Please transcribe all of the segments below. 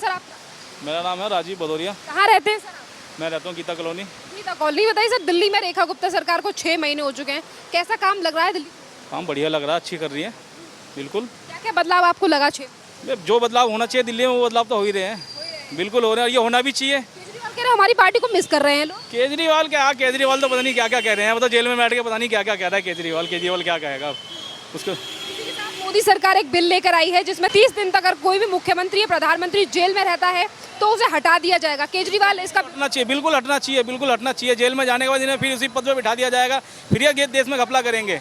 Sir आपका? मेरा नाम है राजीव भदौरिया। कहाँ रहते हैं सर आप? मैं रहता हूँ गीता कॉलोनी। गीता कॉलोनी। बताइए सर, दिल्ली में रेखा गुप्ता सरकार को 6 महीने हो चुके हैं, कैसा काम लग रहा है दिल्ली? काम बढ़िया लग रहा है, अच्छी कर रही है बिल्कुल। क्या क्या बदलाव आपको लगा 6? जो बदलाव होना चाहिए दिल्ली में वो बदलाव तो हो ही रहे हैं, बिल्कुल हो रहे हैं, और ये होना भी चाहिए। केजरीवाल कह रहे हैं हमारी पार्टी को मिस कर रहे हैं लोग। केजरीवाल क्या, केजरीवाल तो पता नहीं क्या क्या कह रहे हैं, वो तो जेल में बैठ के पता नहीं क्या क्या कह रहा है केजरीवाल। केजरीवाल क्या कहेगा अब उसको। इसी के साथ मोदी सरकार एक बिल लेकर आई है जिसमें 30 दिन तक अगर कोई भी मुख्यमंत्री या प्रधानमंत्री जेल में रहता है तो उसे हटा दिया जाएगा। केजरीवाल इसका हटना चाहिए, बिल्कुल हटना चाहिए, बिल्कुल हटना चाहिए। जेल में जाने के बाद इन्हें फिर उसी पद पर बिठा दिया जाएगा, फिर ये देश में घपला करेंगे।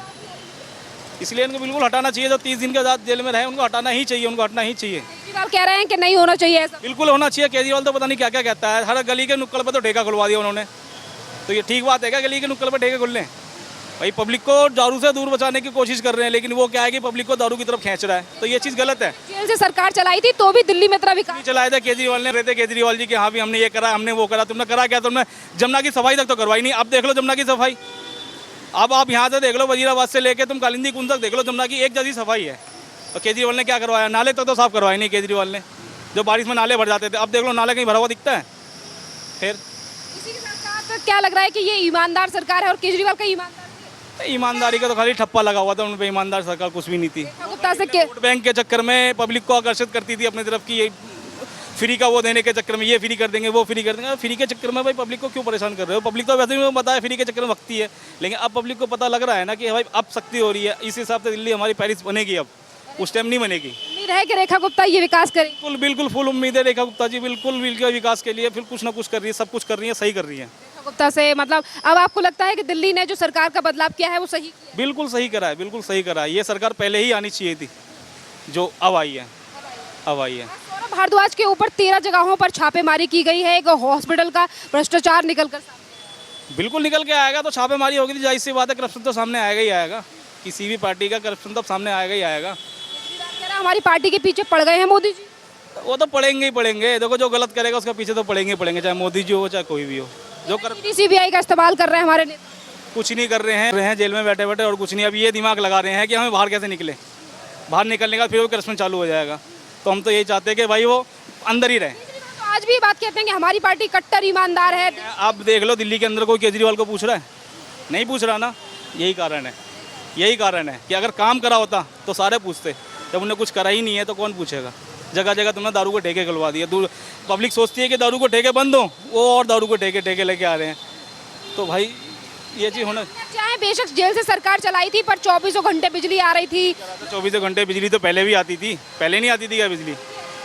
इसलिए इनको बिल्कुल हटाना चाहिए। जो 30 दिन के बाद जेल में रहे उनको हटाना ही चाहिए, उनको हटना ही चाहिए। केजरीवाल कह रहे हैं कि नहीं होना चाहिए ऐसा। बिल्कुल होना चाहिए। केजरीवाल तो पता नहीं क्या क्या कहता है, हर गली के नुक्कड़ पर तो ठेका खुलवा दिया उन्होंने। तो ये ठीक बात है क्या, गली के नुक्कड़ पर ठेके खुल लें? भाई पब्लिक को दारू से दूर बचाने की कोशिश कर रहे हैं, लेकिन वो क्या है कि पब्लिक को दारू की तरफ खींच रहा है, तो ये चीज़ गलत है। जेल से सरकार चलाई थी तो भी दिल्ली में इतना विकास चलाया था केजरीवाल ने, रहते केजरीवाल जी के हाँ भी हमने ये करा, हमने वो करा। तुमने करा क्या? तुमने जमुना की सफाई तक तो करवाई नहीं। अब देख लो जमुना की सफाई, अब आप यहाँ से देख लो, वजीराबाद से लेके तुम कालिंदी कुंज तक देख लो, जमुना की एक जैसी सफाई है। और केजरीवाल ने क्या करवाया? नाले तक तो साफ करवाए नहीं केजरीवाल ने। जो बारिश में नाले भर जाते थे, अब देख लो नाले कहीं भरा हुआ दिखता है। फिर इसी के साथ क्या लग रहा है कि ये ईमानदार सरकार है और केजरीवाल का ईमानदार ईमानदारी का तो खाली ठप्पा लगा हुआ था उन पे, ईमानदार सरकार कुछ भी नहीं थी। गुप्ता से वोट बैंक के चक्कर में पब्लिक को आकर्षित करती थी अपनी तरफ की, ये फ्री का वो देने के चक्कर में ये फ्री कर देंगे, वो फ्री कर देंगे। फ्री के चक्कर में भाई पब्लिक को क्यों परेशान कर रहे हो? पब्लिक तो वैसे भी पता है फ्री के चक्कर में वक्ती है, लेकिन अब पब्लिक को पता लग रहा है ना कि भाई अब सख्ती हो रही है। इस हिसाब से दिल्ली हमारी पेरिस बनेगी, अब उस टाइम नहीं बनेगी। उम्मीद है कि रेखा गुप्ता ये विकास करेगी। बिल्कुल बिल्कुल फुल उम्मीद है रेखा गुप्ता जी, बिल्कुल विकास के लिए फिर कुछ ना कुछ कर रही है, सब कुछ कर रही है, सही कर रही है। रेखा गुप्ता से मतलब अब आपको लगता है कि दिल्ली ने जो सरकार का बदलाव किया है वो सही किया है? बिल्कुल सही करा है, बिल्कुल सही करा है। ये सरकार पहले ही आनी चाहिए थी, जो अब आई है, अब आई है। सौरभ भारद्वाज के ऊपर 13 जगहों पर छापेमारी की गई है, एक हॉस्पिटल का भ्रष्टाचार निकल कर सामने। बिल्कुल निकल के आएगा, तो छापेमारी होगी तो जाहिर सी बात है करप्शन तो सामने आएगा ही आएगा। किसी भी पार्टी का करप्शन तो सामने आएगा ही आएगा। कह रहा हमारी पार्टी के पीछे पड़ गए हैं मोदी जी। वो तो पड़ेंगे ही पड़ेंगे। देखो जो गलत करेगा उसका पीछे तो पड़ेंगे ही पड़ेंगे, चाहे मोदी जी हो चाहे कोई भी हो। जो कर सीबीआई का इस्तेमाल कर रहे हैं हमारे नेता। कुछ नहीं कर रहे हैं जेल में बैठे बैठे, और कुछ नहीं। अब ये दिमाग लगा रहे हैं कि हमें बाहर कैसे निकले, बाहर निकलने का फिर वो करप्शन चालू हो जाएगा। तो हम तो यही चाहते हैं कि भाई वो अंदर ही रहे। तो आज भी ये बात कहते हैं कि हमारी पार्टी कट्टर ईमानदार है। आप देख लो दिल्ली के अंदर कोई केजरीवाल को पूछ रहा है? नहीं पूछ रहा ना। यही कारण है, यही कारण है कि अगर काम करा होता तो सारे पूछते। जब उन्हें कुछ करा ही नहीं है तो कौन पूछेगा? जगह जगह तुमने दारू को ठेके खुलवा दिए। पब्लिक सोचती है कि दारू को ठेके बंद हो, वो और दारू को ठेके लेके आ रहे हैं। तो भाई ये चीज़ होना चाहे बेशक जेल से सरकार चलाई थी पर 24 घंटे बिजली आ रही थी। 24 घंटे बिजली तो पहले भी आती थी, पहले नहीं आती थी क्या बिजली?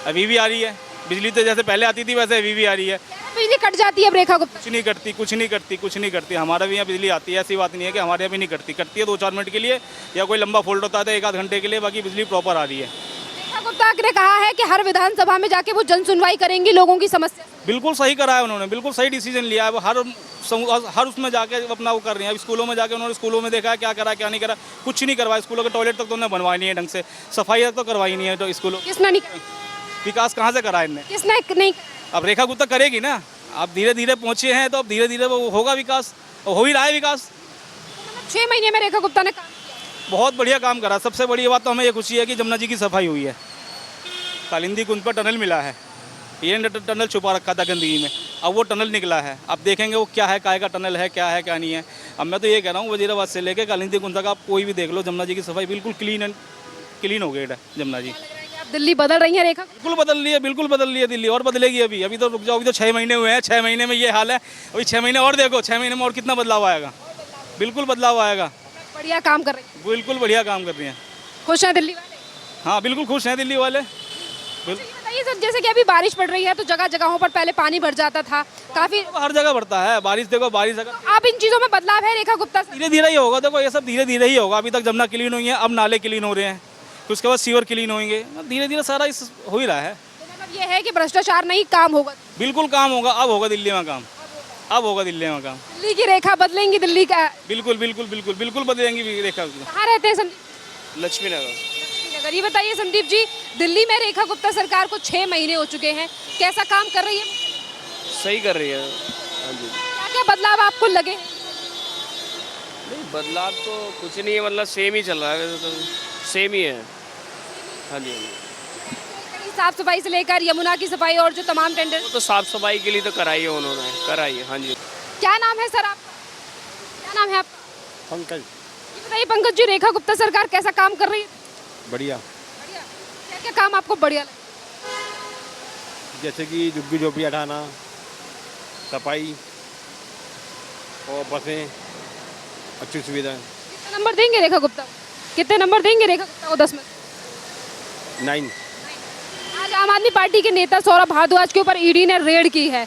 अभी भी आ रही है बिजली, तो जैसे पहले आती थी वैसे अभी भी आ रही है। बिजली कट जाती है अब रेखा गुप्ता। कुछ नहीं करती, कुछ नहीं करती, कुछ नहीं करती। हमारे भी यहाँ बिजली आती है, ऐसी बात नहीं है कि हमारे यहाँ भी नहीं करती। करती है 2-4 मिनट के लिए, या कोई लंबा फॉल्ट होता है तो 1-आध घंटे के लिए, बाकी बिजली प्रॉपर आ रही है। रेखा गुप्ता ने कहा है कि हर विधानसभा में जाके वो जन सुनवाई करेंगी लोगों की समस्या। बिल्कुल सही करा है उन्होंने, बिल्कुल सही डिसीजन लिया है। वो हर उसमें जाके अपना वो कर रही है। अब स्कूलों में जाके उन्होंने स्कूलों में देखा है क्या करा क्या नहीं करा, कुछ नहीं करवाया। स्कूलों के टॉयलेट तक तो उन्होंने बनवाई नहीं है ढंग से, सफाई तक तो करवाई नहीं है। तो स्कूलों किसने नहीं, विकास कहाँ से करा इनने? किसने नहीं। अब रेखा गुप्ता करेगी ना। आप धीरे धीरे पहुँचे हैं तो अब धीरे धीरे वो होगा विकास, हो ही रहा है विकास। 6 महीने में रेखा गुप्ता ने काम किया। बहुत बढ़िया काम करा। सबसे बड़ी बात तो हमें ये खुशी है कि जमुना जी की सफाई हुई है, कालिंदी कुंज पर टनल मिला है। ये टनल छुपा रखा था गंदगी में, अब वो टनल निकला है। अब देखेंगे वो क्या है, काय का टनल है, क्या है क्या नहीं है। अब मैं तो ये कह रहा हूँ वजीराबाद से लेके कालिंदी कुंज तक आप कोई भी देख लो, जमुना जी की सफाई बिल्कुल क्लीन हो गई है जमुना जी। आप दिल्ली बदल रही है रेखा। बिल्कुल बदल रही है, बिल्कुल बदल रही है दिल्ली, और बदलेगी। अभी तो रुक जाओ, अभी तो 6 महीने हुए हैं। 6 महीने में ये हाल है, अभी 6 महीने और देखो, 6 महीने में और कितना बदलाव आएगा। बिल्कुल बदलाव आएगा। बढ़िया काम कर रही है, बिल्कुल बढ़िया काम कर रही हैं। खुश हैं दिल्ली वाले? हाँ बिल्कुल खुश हैं दिल्ली वाले। बताइए सर, जैसे कि अभी बारिश पड़ रही है तो जगह जगहों पर पहले पानी भर जाता था काफी। हर जगह बढ़ता है बारिश, देखो बारिश अगर तो अब इन चीजों में बदलाव है रेखा गुप्ता से? धीरे धीरे ही होगा। देखो ये सब धीरे धीरे ही होगा। अभी तक जमुना क्लीन हुई है, अब नाले क्लीन हो रहे हैं, फिर उसके बाद सीवर क्लीन होंगे। धीरे धीरे सारा इस हो ही रहा है। तो मतलब ये है कि भ्रष्टाचार नहीं काम होगा। बिल्कुल काम होगा, अब होगा दिल्ली में काम, अब होगा दिल्ली में काम। दिल्ली की रेखा बदलेंगी, दिल्ली का। बिल्कुल बिल्कुल बिल्कुल बिल्कुल बदलेंगी रेखा। कहाँ रहते हैं संदीप? लक्ष्मी नगर। लक्ष्मीनगर। ये बताइए संदीप जी, दिल्ली में रेखा गुप्ता सरकार को 6 महीने हो चुके हैं, कैसा काम कर रही है? सही कर रही है। हाँ जी। क्या क्या बदलाव आपको लगे? नहीं बदलाव तो कुछ नहीं है, मतलब सेम ही चल रहा है, वैसे तो सेम ही है। हाँ जी। कई साफ सफाई से लेकर यमुना की सफाई और जो तमाम टेंडर। वो तो साफ सफाई के लिए तो कराई है उन्होंने, कराई है। हाँ जी। क्या नाम है सर आपका? क्या नाम है आपका? पंकज। ये बताइए पंकज जी, रेखा गुप्ता सरकार कैसा काम कर रही है? बढ़िया। बढ़िया। क्या क्या काम आपको बढ़िया लगे? जैसे कि झुग्गी झोपड़ी हटाना, सफाई और बसें, अच्छी सुविधा। कितने नंबर देंगे रेखा गुप्ता को? कितने नंबर देंगे रेखा गुप्ता को 10 में? 9। आज आम आदमी पार्टी के नेता सौरभ भारद्वाज के ऊपर ईडी ने रेड की है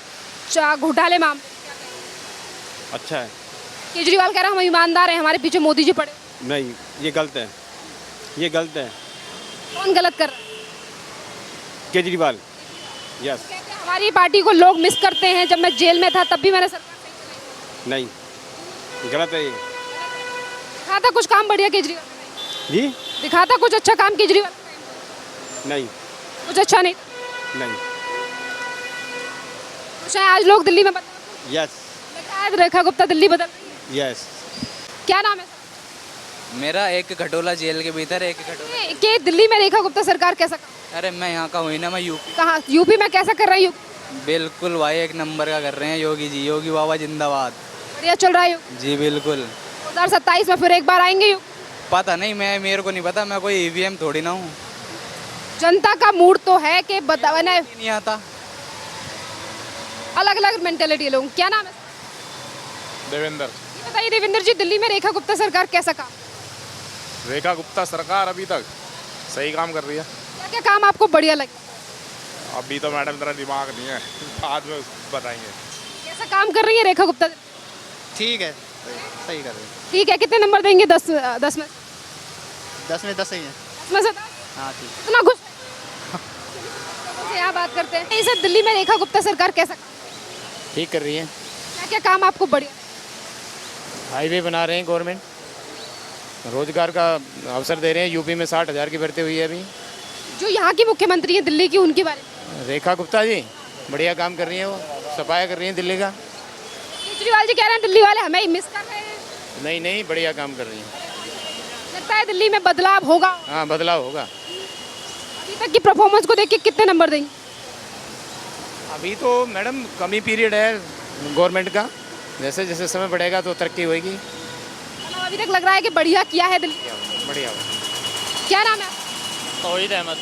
घोटाले मामले। अच्छा है। केजरीवाल कह रहा है हम ईमानदार हैं, हमारे पीछे मोदी जी पड़े। नहीं, ये गलत है, ये गलत है। कौन गलत कर रहा है? केजरीवाल। यस। कहते हैं हमारी पार्टी को लोग मिस करते हैं, जब मैं जेल में था तब भी मैंने सरकार सही चलाई। नहीं, गलत है ये। दिखाता कुछ काम बढ़िया केजरीवाल जी। दिखाता कुछ अच्छा काम केजरीवाल? नहीं। कुछ अच्छा नहीं। नहीं। कुछ है आज लोग दिल्ली में बदल। यस। लगता है रेखा गुप्ता दिल्ली बदल रही है। यस। क्या नाम है सर? मेरा एक खटोला जेल के भीतर एक खटोला। कि दिल्ली में रेखा गुप्ता सरकार कैसा काम? अरे मैं यहाँ का हुई ना, मैं यूपी। कहाँ यूपी में कैसा कर रही है? बिल्कुल भाई, एक नंबर का कर रहे हैं योगी जी, योगी बाबा जिंदाबाद। बढ़िया चल रहा है। जी बिल्कुल। 2027 में फिर एक बार आएंगे योग? पता नहीं, मेरे को नहीं पता, मैं कोई ईवीएम थोड़ी ना हूँ। जनता का मूड तो है कि बताना नहीं आता। अलग अलग मेंटेलिटी लोग। क्या नाम है? देवेंद्र। ये बताइए देवेंद्र जी, दिल्ली में रेखा गुप्ता सरकार कैसा काम? रेखा गुप्ता सरकार अभी तक सही काम कर रही है। क्या क्या काम आपको बढ़िया लगे? अभी तो मैडम तेरा दिमाग नहीं है, बाद में बताएंगे। कैसा काम कर रही है रेखा गुप्ता? ठीक है, सही कर रहे हैं। ठीक है। कितने नंबर देंगे 10 में? 10 में 10 ही है। 10 में से 10? हाँ ठीक। इतना खुश है। यहाँ बात करते हैं सर, दिल्ली में रेखा गुप्ता सरकार कैसा काम? ठीक कर रही है। क्या क्या काम आपको बढ़िया? हाईवे बना रहे हैं गवर्नमेंट, रोजगार का अवसर दे रहे हैं। यूपी में 60,000 की भर्ती हुई है अभी। जो यहाँ की मुख्यमंत्री है दिल्ली की, उनके बारे में? रेखा गुप्ता जी बढ़िया काम कर रही हैं, वो सफाया कर रही हैं दिल्ली का। केजरीवाल जी कह रहे हैं दिल्ली वाले हमें मिस कर रहे हैं। नहीं नहीं, बढ़िया काम कर रही हैं। लगता है दिल्ली में बदलाव होगा। हाँ, बदलाव होगा। अभी तक की परफॉर्मेंस को देख के कितने नंबर देंगे? अभी तो मैडम कमी पीरियड है गवर्नमेंट का, जैसे जैसे समय बढ़ेगा तो तरक्की होगी। मतलब अभी तक लग रहा है कि बढ़िया किया है दिल्ली। बढ़िया। क्या नाम है? तौहीद अहमद।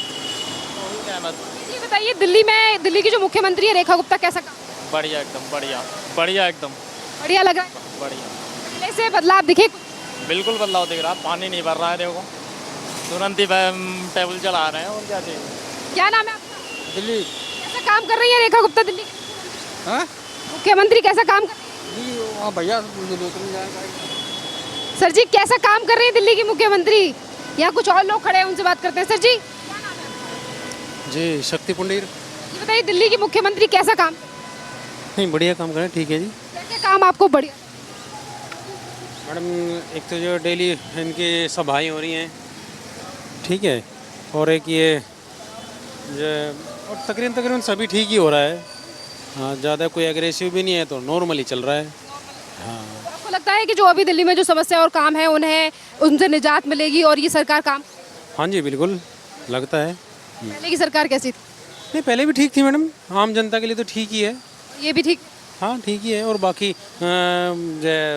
ये बताइए दिल्ली में, दिल्ली की जो मुख्यमंत्री है रेखा गुप्ता कैसा काम? बढ़िया एकदम, बढ़िया बढ़िया एकदम बढ़िया लग रहा है। बढ़िया। पहले से बदलाव दिखे कुछ? बिल्कुल बदलाव दिख रहा, पानी नहीं भर रहा है, देखो तुरंत ही टेबल चला रहे हैं। और क्या चाहिए। क्या नाम है आपका? दिल्ली। कैसा काम कर रही है रेखा गुप्ता दिल्ली की? हाँ मुख्यमंत्री कैसा काम कर रही है? भैया सर जी कैसा काम कर रही है दिल्ली की मुख्यमंत्री? यहाँ कुछ और लोग खड़े हैं, उनसे बात करते हैं। सर जी, जी शक्ति पुंडीर। ये बताइए दिल्ली की मुख्यमंत्री कैसा काम? नहीं, बढ़िया काम करें। ठीक है जी। क्या क्या काम आपको बढ़िया? मैडम, एक तो जो डेली इनकी सभाएं हो रही हैं, ठीक है, और एक ये और तकरीबन सभी ठीक ही हो रहा है। हाँ, ज़्यादा कोई एग्रेसिव भी नहीं है, तो नॉर्मली चल रहा है। हाँ। आपको लगता है कि जो अभी दिल्ली में जो समस्या और काम है उन्हें उनसे निजात मिलेगी और ये सरकार काम? हाँ जी, बिल्कुल लगता है। पहले की सरकार कैसी थी? नहीं, पहले भी ठीक थी मैडम, आम जनता के लिए तो ठीक ही है। ये भी ठीक? हाँ, ठीक ही है। और बाकी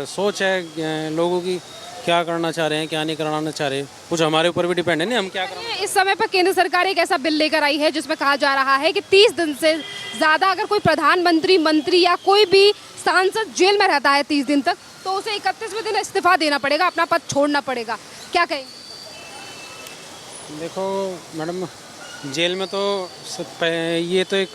सोच है लोगों की, क्या करना चाह रहे हैं, क्या नहीं कराना चाह रहे, कुछ हमारे ऊपर भी डिपेंड है ना, हम क्या करें। इस समय पर केंद्र सरकार एक ऐसा बिल लेकर आई है जिसमें कहा जा रहा है कि 30 दिन से ज़्यादा अगर कोई प्रधानमंत्री, मंत्री या कोई भी सांसद जेल में रहता है 30 दिन तक, तो उसे 31वें दिन इस्तीफा देना पड़ेगा, अपना पद छोड़ना पड़ेगा। क्या कहेंगे? देखो मैडम, जेल में तो ये तो एक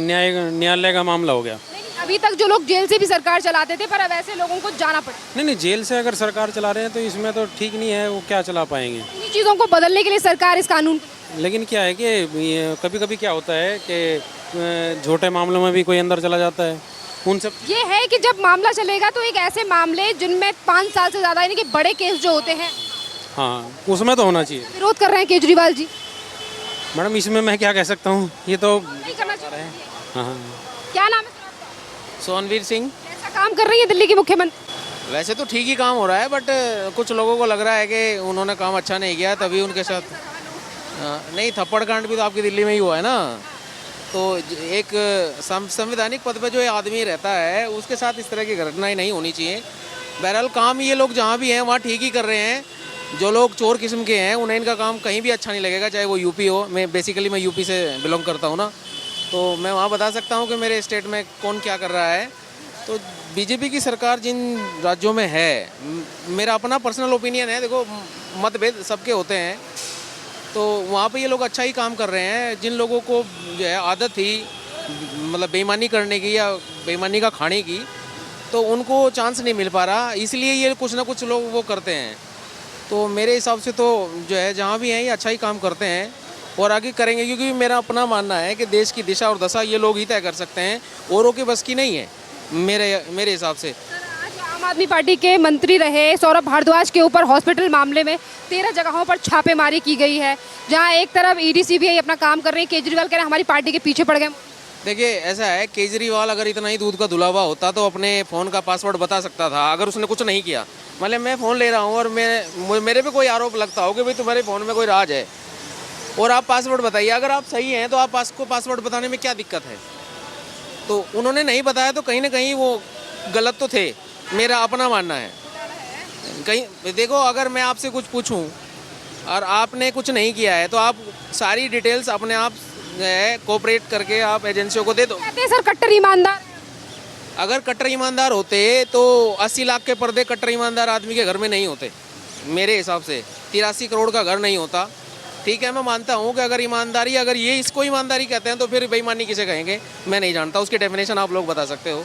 न्यायालय का मामला हो गया। अभी तक जो लोग जेल से भी सरकार चलाते थे, पर अब ऐसे लोगों को जाना पड़े। नहीं, जेल से अगर सरकार चला रहे हैं तो इसमें तो ठीक नहीं है, वो क्या चला पाएंगे। इन चीज़ों को बदलने के लिए सरकार इस कानून लेकिन क्या है कि कभी कभी क्या होता है कि छोटे मामलों में भी कोई अंदर चला जाता है, उन सब। ये है कि जब मामला चलेगा तो एक ऐसे मामले जिनमें 5 साल से ज़्यादा यानी कि बड़े केस जो होते हैं, हाँ, उसमें तो होना चाहिए। विरोध कर रहे हैं केजरीवाल जी। मैडम, इसमें मैं क्या कह सकता हूँ, ये तो नहीं करना चाहिए। हाँ। क्या नाम है? सोनवीर सिंह। कैसा काम कर रही है दिल्ली की मुख्यमंत्री? वैसे तो ठीक ही काम हो रहा है, बट कुछ लोगों को लग रहा है कि उन्होंने काम अच्छा नहीं किया, तभी उनके साथ नहीं, थप्पड़ कांड भी तो आपकी दिल्ली में ही हुआ है ना। तो एक संवैधानिक पद पे जो ये आदमी रहता है उसके साथ इस तरह की घटनाएं नहीं होनी चाहिए। बहरहाल काम ये लोग जहाँ भी हैं वहाँ ठीक ही कर रहे हैं। जो लोग चोर किस्म के हैं उन्हें इनका काम कहीं भी अच्छा नहीं लगेगा, चाहे वो यूपी हो। मैं यूपी से बिलोंग करता हूँ ना, तो मैं वहाँ बता सकता हूँ कि मेरे स्टेट में कौन क्या कर रहा है। तो बीजेपी की सरकार जिन राज्यों में है, मेरा अपना पर्सनल ओपिनियन है, देखो मतभेद सबके होते हैं, तो वहाँ पे ये लोग अच्छा ही काम कर रहे हैं। जिन लोगों को जो है आदत थी मतलब बेईमानी करने की या बेईमानी का खाने की, तो उनको चांस नहीं मिल पा रहा, इसलिए ये कुछ ना कुछ लोग वो करते हैं। तो मेरे हिसाब से तो जो है जहाँ भी हैं ये अच्छा ही काम करते हैं और आगे करेंगे, क्योंकि मेरा अपना मानना है कि देश की दिशा और दशा ये लोग ही तय कर सकते हैं, औरों की बस की नहीं है मेरे हिसाब से। आज आम आदमी पार्टी के मंत्री रहे सौरभ भारद्वाज के ऊपर हॉस्पिटल मामले में 13 जगहों पर छापेमारी की गई है, जहां एक तरफ ईडी सीबीआई अपना काम कर रही है, केजरीवाल कह रहे हैं हमारी पार्टी के पीछे पड़ गए। देखिए ऐसा है, केजरीवाल अगर इतना ही दूध का धुलावा होता तो अपने फ़ोन का पासवर्ड बता सकता था, अगर उसने कुछ नहीं किया। मतलब मैं फ़ोन ले रहा हूँ और मेरे पे कोई आरोप लगता हो कि भाई तुम्हारे फ़ोन में कोई राज है और आप पासवर्ड बताइए, अगर आप सही हैं तो आपको पासवर्ड बताने में क्या दिक्कत है। तो उन्होंने नहीं बताया तो कहीं ना कहीं वो गलत तो थे, मेरा अपना मानना है। कहीं देखो, अगर मैं आपसे कुछ पूछूं और आपने कुछ नहीं किया है तो आप सारी डिटेल्स अपने आप कोऑपरेट करके आप एजेंसियों को दे दो। कहते हैं सर कट्टर ईमानदार। अगर कट्टर ईमानदार होते तो 80 लाख के पर्दे कट्टर ईमानदार आदमी के घर में नहीं होते। मेरे हिसाब से 83 करोड़ का घर नहीं होता। ठीक है, मैं मानता हूँ कि अगर ईमानदारी, अगर ये इसको ईमानदारी कहते हैं तो फिर बेईमानी किसे कहेंगे मैं नहीं जानता, उसकी डेफिनेशन आप लोग बता सकते हो।